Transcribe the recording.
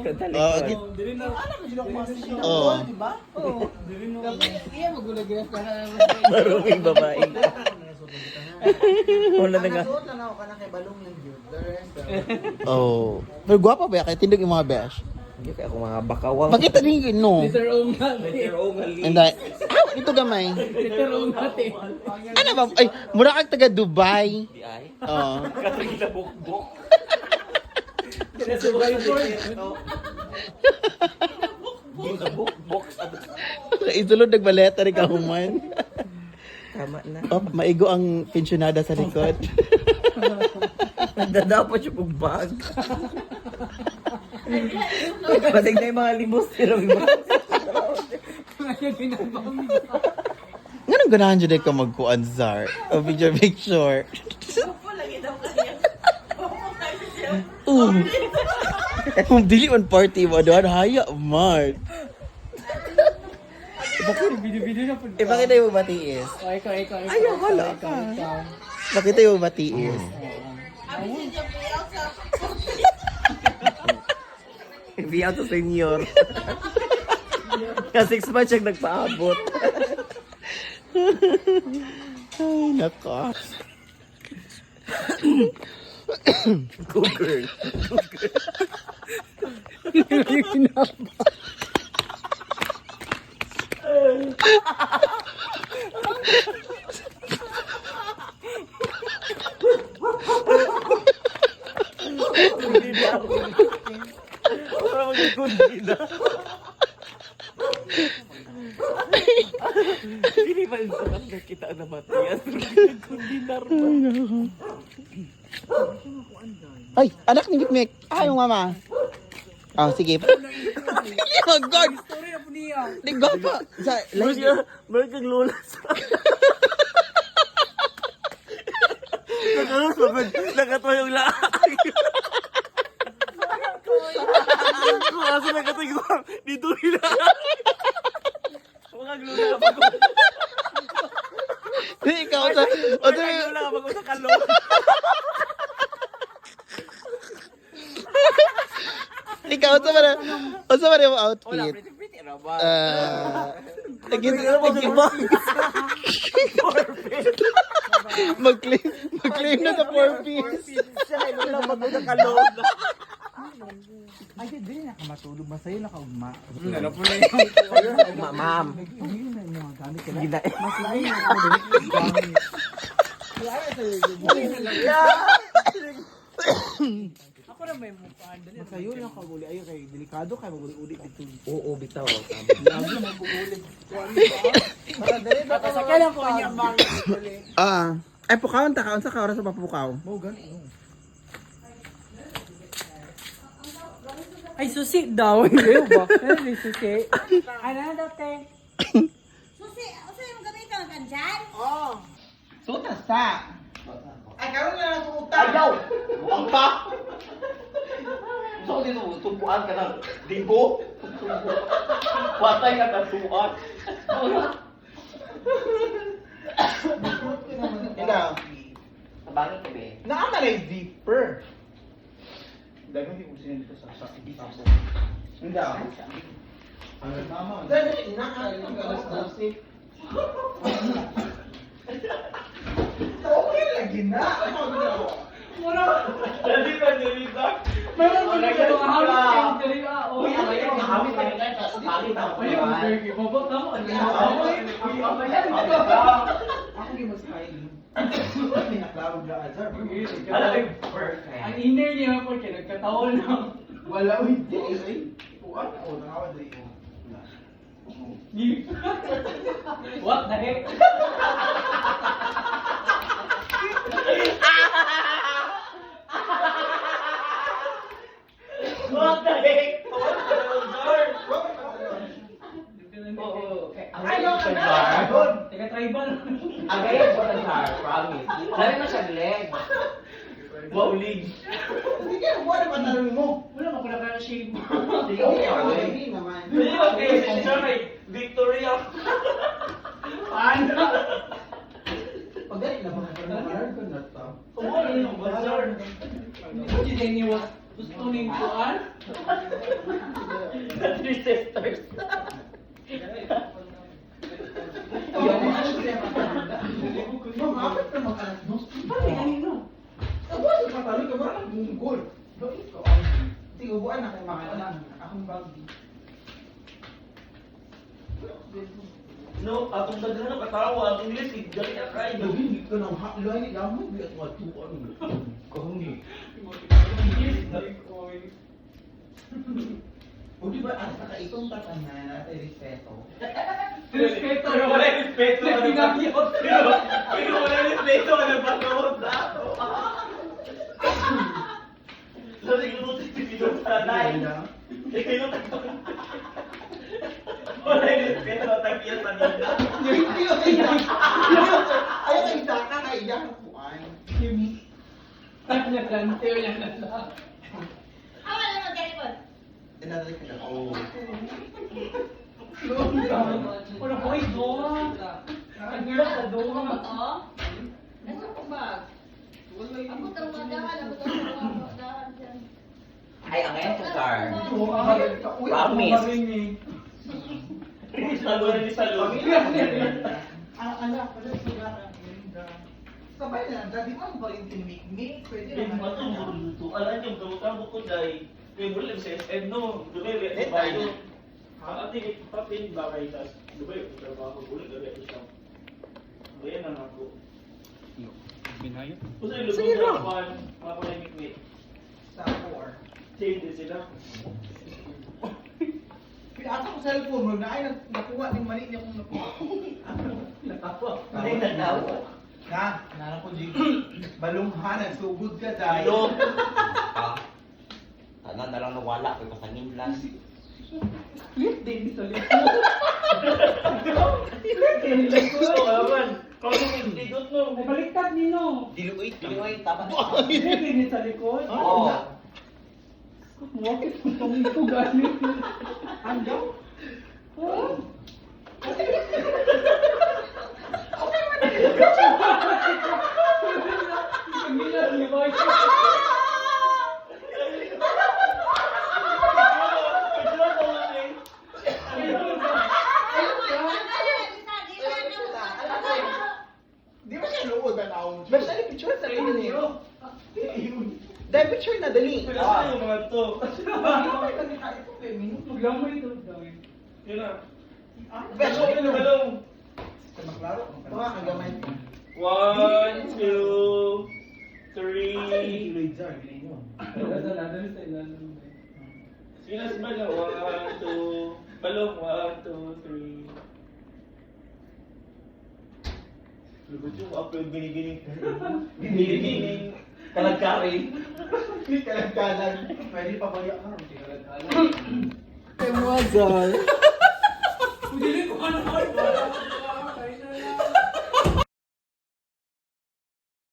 Dili na. Ano ko sila kumasa siya? Di ba? Oo. Dili na. Iya magulag-gulag ka na. Maruming babae. Wala na nga. Nasuot na ako ka na kay balong ng Diyo. Oh. Pero guwapa ba? Kaya tindog yung mga besh. Hindi kaya ako mga bakawang. Pakita din yun, no? Liter ungat. And then, ito gamay. Liter ungat eh. Ano ba? Ay, mura kang taga Dubai. Di ay. Oo. Katong sa bukbok. Sa bukbok. Isulod nagbaleta rin kahuman. Tama na. Oh, maigo ang pensionada sa likod. Nagdadapat siya kong bag. Pasig na yung mga limos. Pero yung mga... Ganun ganahan dyan ka magkuan, Zar. O picture. Kung dili man party mo, doon haya, man. Video-video na po. Ipakita yung matiis. Ikaw. Ayaw, wala ka. Pakita yung matiis. Be out to senior. Kasi 6 months siyang nagpaabot. Ay, nako. Good girl. Para mag-good na. Hindi ba yung sarap na kita na matiyan? Kundinar ba? Ay, anak ni Mikmik. Ah, yung mama. Oh, sige. Oh, God. Story na po niya. Ligo pa. Sa, Meron kang lola sa... Nakaros pa ba? Nakatawa yung laang. Kasi nakatawa yung laang. Dito nila. Mga lola ka bago. ikaw, Mga lola ka bago sa kalong. ikaw, sa ba yung outfit? Pretty rabat. Mag-claim na sa 4-piece. Siya ay lola bago sa kalong. Ay, dili na ka matulog. Masayo na ka ugma. Ma'am. Dili na yung mga gamit ka na. Gina. Mas lain na ako dili gamit. Ako na may mukhaan. Masayo na ka uli. Ayun kay delikado kay maguli-uli dito. Oo, bitaw. Lagi na mag-uuli. Sakay lang ko niya mang uli. Ay, pukaw, takaon sa kaoras sa papukaw. Mo gani. Ay, susi daw. Hindi ba? Ano yung susi? Ano daw, te? Susi, yung gamitan ka dyan? Sutas ta. Ay, karoon na lang sutas. Ayaw! Ang pa! So, dito, tubuan ka ng dibo. Patay ka ng tubuan. Ikaw. Sabangin ka, be. Naama na yung zipper. Dagan di ko sinili ko sa tapo. Hindi ako. Ano tama? Dahil, inakal yung galas na si... Okay lagi na. Dali ka, dali ka. Meron ko na ito. Ahawit kayo dali ah. Uy, ano yun? Nakamit ka nila sa sabangin ng tubuan. Ibabot na mo. Ako di mas kain. Pinaklaro na azar. Alam mo, perfect. Ang inner niya po kaya nagkataon lang. Wala, uy. Ikuan ako. Nakawan na iyo. What the heck? What the heck? Ay, no, no. Teka, tribal. Again, what a car, promise. Dali na siya leg. Wow, leg. Hindi ka, wala ba tanong mo? Wala mo pala kaya shape mo. Sige, okay. Hindi naman. Hindi ba kayo siya may Victoria? Ano? Pagdali na ba? Pagdali ko na to. Kumuli yung bazar. Hindi din niya gusto niyong kuhan. Sa Three Sisters. Bakit naman anak mo? Tapos, patalo ka ba? Ang goal. Sige, ubuan na kayo mga anak. Akong bagay. No, atong daghan na katawa, ang English, dali na kayo. Hindi ka nang haklay ni Lamay. Hindi at matuan. Kahungi. O di ba, ang saka itong tatanan natin respeto? Respeto. Pero wala respeto. Pero wala respeto. Ano ba kawag na ako? So, nagluto si Pidon sa dahil. Nagluto. Wala respeto. Tagiya sa nila. Ayaw kayo saka, kaiyak na puan. Naglantiyo yan na lang. Awa na mag-telepon. Tinatalik ka na. Oo. Wala ko ay doha. Ang hirap sa doha. Oo. Nasa ko ba? Ako tang madahan, ako tang madahan dyan. Ay, ang ngayon sa car. Uy, Promise. Salo na ni Salo. ang anak, wala sa gara. Sabay na, dati mo ba yung tinimik-mik? Pwede Hindi naman. mo ito luto. Alam niyo, kamukha ko dahil kay Bulim sa SM no. Dumiri sa bayo. Ang ating ipapin ba kayo sa Dubai? Kung trabaho ko, Bulim dali ito siya. Bayan na ako. Binayo. Kasi luto na mga palimik-mik. Sa 4. Change din sila. Ata ko cellphone mo, na ay nakuha ng mali niya kung nakuha. Natawa. Hindi natawa. Na, nana ko G. Balunghanan, so good ka dahil. Hello. Tanan na lang nawala kay pasangin lang. Lit din sa likod. Gusto ka naman. Kung hindi good no. Ay, baliktad nino. Diluoy, diluoy tama. Lit din sa likod. Oo. Bakit kung tumingin ko galing? Andaw? Oh. Ang gila ni Boy. Di ba siya luod ba naon? Basta ni picture sa rin niyo. Dahil picture na dali. Pero sa yung mga to. Bakit kasi tayo ito kay minuto? Maglamay ito dawin. Yun na. Best Balong na balong. Sa maklaro. Mga kagamay. 1, 2, 3. Nadali sa ilalim. Sinas ba na? 1, 2. Balong. 1, 2, 3. Lugod yung upload gini-gini. Gini-gini. Kalagkarin. Hindi ka nagkalan. Pwede pa ba yan? Hindi ka nagkalan. Kay Mozart.